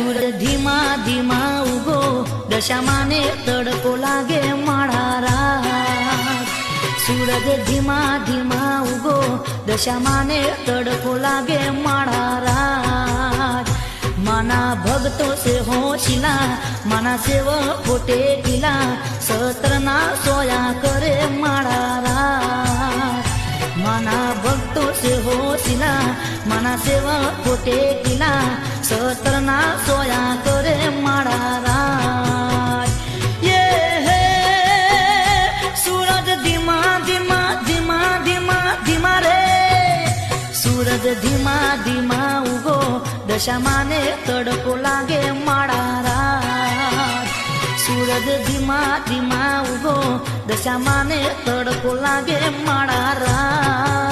सूरज धीमा धीमा उगो दशा माने तड़को लागे माड़ा रात। सूरज धीमा धीमा उगो दशा माने तड़को लागे माड़ा रात। माना भक्तों से होशिला माना सेवको टेकिला सत्रना सोया करे माड़ा रात। माना भक्तों से होशिला माना सेवको टेकिला सत्रना सोया करे माड़ा रात। ये है सूरज धीमा धीमा धीमा धीमा धीमा रे। सूरज धीमा धीमा उगो दशा माने तड़को लागे माड़ा रात। सूरज धीमा धीमा उगो दशा माने तड़को लागे माड़ा रात।